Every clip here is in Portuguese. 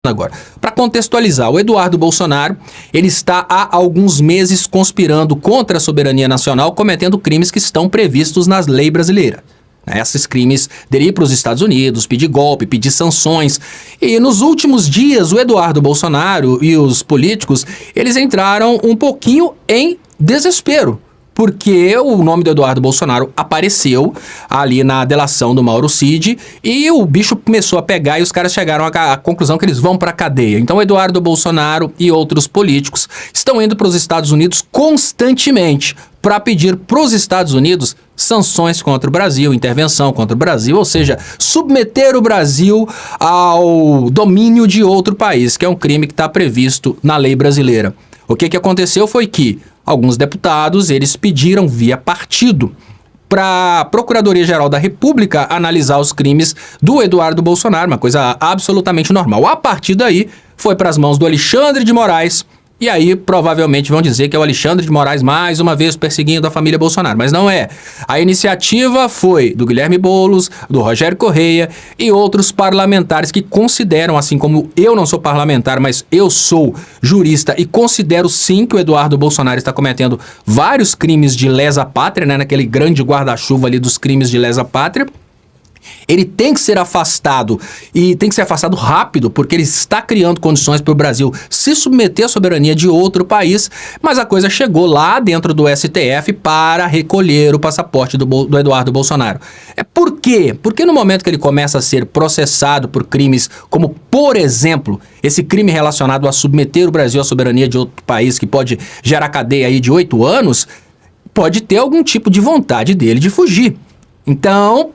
agora. Para contextualizar, o Eduardo Bolsonaro, ele está há alguns meses conspirando contra a soberania nacional, cometendo crimes que estão previstos nas leis brasileiras. Esses crimes dele ir para os Estados Unidos, pedir golpe, pedir sanções. E nos últimos dias, o Eduardo Bolsonaro e os políticos, eles entraram um pouquinho em desespero. Porque o nome do Eduardo Bolsonaro apareceu ali na delação do Mauro Cid e o bicho começou a pegar e os caras chegaram à conclusão que eles vão para a cadeia. Então, Eduardo Bolsonaro e outros políticos estão indo para os Estados Unidos constantemente para pedir para os Estados Unidos sanções contra o Brasil, intervenção contra o Brasil, ou seja, submeter o Brasil ao domínio de outro país, que é um crime que está previsto na lei brasileira. O que aconteceu foi que alguns deputados, eles pediram via partido para a Procuradoria-Geral da República analisar os crimes do Eduardo Bolsonaro, uma coisa absolutamente normal. A partir daí, foi para as mãos do Alexandre de Moraes, e aí provavelmente vão dizer que é o Alexandre de Moraes mais uma vez perseguindo a família Bolsonaro, mas não é. A iniciativa foi do Guilherme Boulos, do Rogério Correia e outros parlamentares que consideram, assim como eu não sou parlamentar, mas eu sou jurista e considero sim que o Eduardo Bolsonaro está cometendo vários crimes de lesa pátria, né, naquele grande guarda-chuva ali dos crimes de lesa pátria. Ele tem que ser afastado e tem que ser afastado rápido, porque ele está criando condições para o Brasil se submeter à soberania de outro país, mas a coisa chegou lá dentro do STF para recolher o passaporte do Eduardo Bolsonaro. Por quê? Porque no momento que ele começa a ser processado por crimes como, por exemplo, esse crime relacionado a submeter o Brasil à soberania de outro país, que pode gerar cadeia aí de 8 anos, pode ter algum tipo de vontade dele de fugir. Então,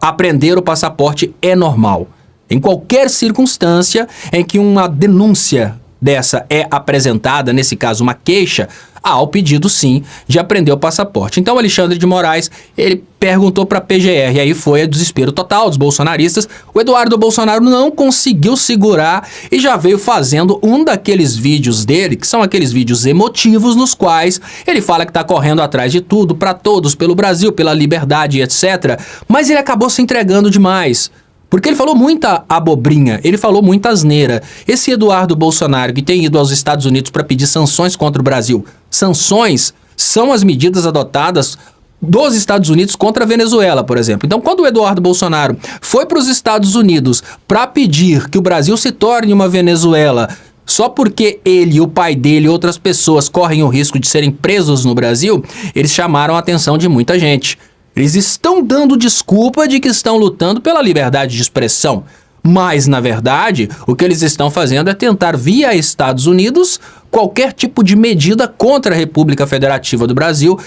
apreender o passaporte é normal. Em qualquer circunstância em que uma denúncia dessa é apresentada, nesse caso uma queixa, há o pedido sim de apreender o passaporte. Então Alexandre de Moraes, ele perguntou para a PGR, e aí foi o desespero total dos bolsonaristas. O Eduardo Bolsonaro não conseguiu segurar e já veio fazendo um daqueles vídeos dele, que são aqueles vídeos emotivos nos quais ele fala que está correndo atrás de tudo, para todos, pelo Brasil, pela liberdade, etc. Mas ele acabou se entregando demais. Porque ele falou muita abobrinha, ele falou muita asneira. Esse Eduardo Bolsonaro que tem ido aos Estados Unidos para pedir sanções contra o Brasil. Sanções são as medidas adotadas dos Estados Unidos contra a Venezuela, por exemplo. Então, quando o Eduardo Bolsonaro foi para os Estados Unidos para pedir que o Brasil se torne uma Venezuela, só porque ele, o pai dele e outras pessoas correm o risco de serem presos no Brasil, eles chamaram a atenção de muita gente. Eles estão dando desculpa de que estão lutando pela liberdade de expressão, mas, na verdade, o que eles estão fazendo é tentar, via Estados Unidos, qualquer tipo de medida contra a República Federativa do Brasil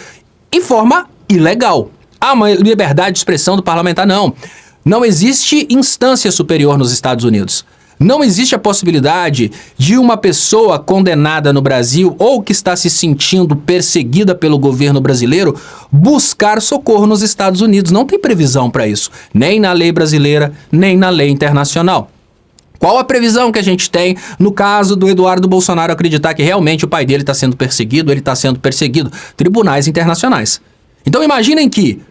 em forma ilegal. Uma liberdade de expressão do parlamentar, não. Não existe instância superior nos Estados Unidos. Não existe a possibilidade de uma pessoa condenada no Brasil ou que está se sentindo perseguida pelo governo brasileiro buscar socorro nos Estados Unidos. Não tem previsão para isso, nem na lei brasileira, nem na lei internacional. Qual a previsão que a gente tem no caso do Eduardo Bolsonaro acreditar que realmente o pai dele está sendo perseguido, ele está sendo perseguido? Tribunais internacionais. Então imaginem que,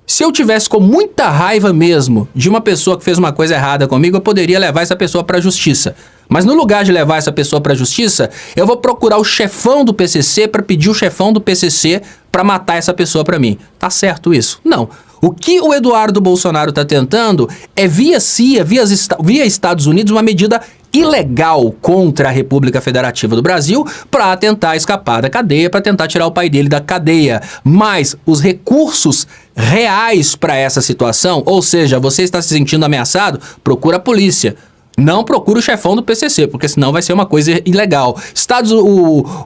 se eu tivesse com muita raiva mesmo de uma pessoa que fez uma coisa errada comigo, eu poderia levar essa pessoa para a justiça. Mas no lugar de levar essa pessoa para a justiça, eu vou procurar o chefão do PCC para pedir o chefão do PCC para matar essa pessoa para mim. Tá certo isso? Não. O que o Eduardo Bolsonaro está tentando é via CIA, via Estados Unidos, uma medida ilegal contra a República Federativa do Brasil para tentar escapar da cadeia, para tentar tirar o pai dele da cadeia. Mas os recursos reais para essa situação, ou seja, você está se sentindo ameaçado, procura a polícia. Não procura o chefão do PCC, porque senão vai ser uma coisa ilegal.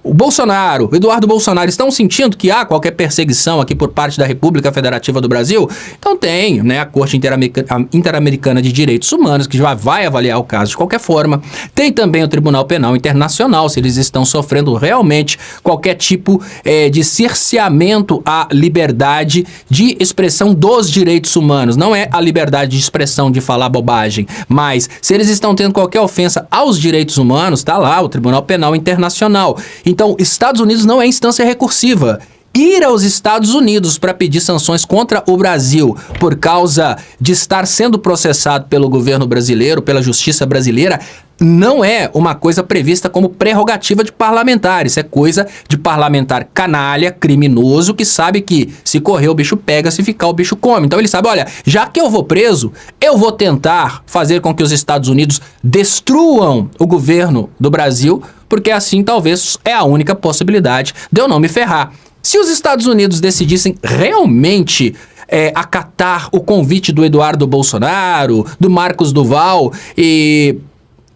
O Bolsonaro, o Eduardo Bolsonaro, estão sentindo que há qualquer perseguição aqui por parte da República Federativa do Brasil? Então tem, né, a Corte Interamericana de Direitos Humanos, que já vai avaliar o caso de qualquer forma. Tem também o Tribunal Penal Internacional, se eles estão sofrendo realmente qualquer tipo de cerceamento à liberdade de expressão dos direitos humanos. Não é a liberdade de expressão de falar bobagem, mas se eles estão tendo qualquer ofensa aos direitos humanos, tá lá o Tribunal Penal Internacional. Então, Estados Unidos não é instância recursiva. ir aos Estados Unidos para pedir sanções contra o Brasil por causa de estar sendo processado pelo governo brasileiro, pela justiça brasileira, não é uma coisa prevista como prerrogativa de parlamentares, é coisa de parlamentar canalha, criminoso, que sabe que se correr o bicho pega, se ficar o bicho come. Então ele sabe, olha, já que eu vou preso, eu vou tentar fazer com que os Estados Unidos destruam o governo do Brasil, porque assim talvez é a única possibilidade de eu não me ferrar. Se os Estados Unidos decidissem realmente acatar o convite do Eduardo Bolsonaro, do Marcos Duval e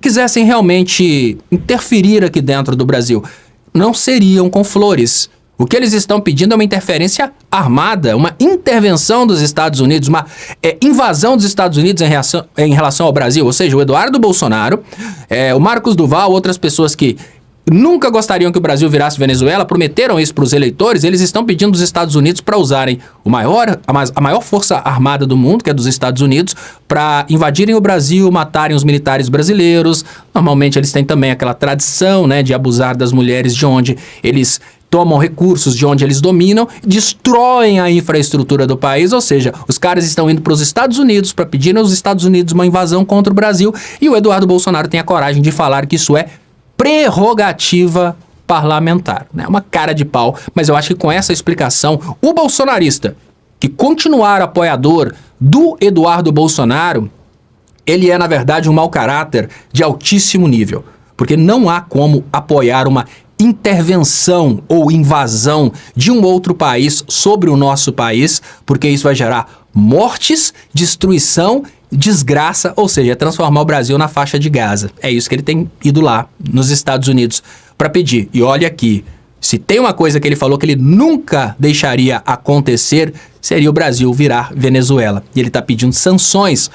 quisessem realmente interferir aqui dentro do Brasil, não seriam com flores. O que eles estão pedindo é uma interferência armada, uma intervenção dos Estados Unidos, uma invasão dos Estados Unidos em relação ao Brasil. Ou seja, o Eduardo Bolsonaro, o Marcos Duval, outras pessoas que nunca gostariam que o Brasil virasse Venezuela, prometeram isso para os eleitores, eles estão pedindo os Estados Unidos para usarem a maior força armada do mundo, que é dos Estados Unidos, para invadirem o Brasil, matarem os militares brasileiros. Normalmente eles têm também aquela tradição, né, de abusar das mulheres, de onde eles tomam recursos, de onde eles dominam, destroem a infraestrutura do país. Ou seja, os caras estão indo para os Estados Unidos para pedir aos Estados Unidos uma invasão contra o Brasil, e o Eduardo Bolsonaro tem a coragem de falar que isso é prerrogativa parlamentar, né? Uma cara de pau, mas eu acho que com essa explicação, o bolsonarista que continuar apoiador do Eduardo Bolsonaro, ele é, na verdade, um mau caráter de altíssimo nível, porque não há como apoiar uma intervenção ou invasão de um outro país sobre o nosso país, porque isso vai gerar mortes, destruição, desgraça, ou seja, transformar o Brasil na faixa de Gaza. É isso que ele tem ido lá nos Estados Unidos para pedir. E olha aqui, se tem uma coisa que ele falou que ele nunca deixaria acontecer, seria o Brasil virar Venezuela. E ele está pedindo sanções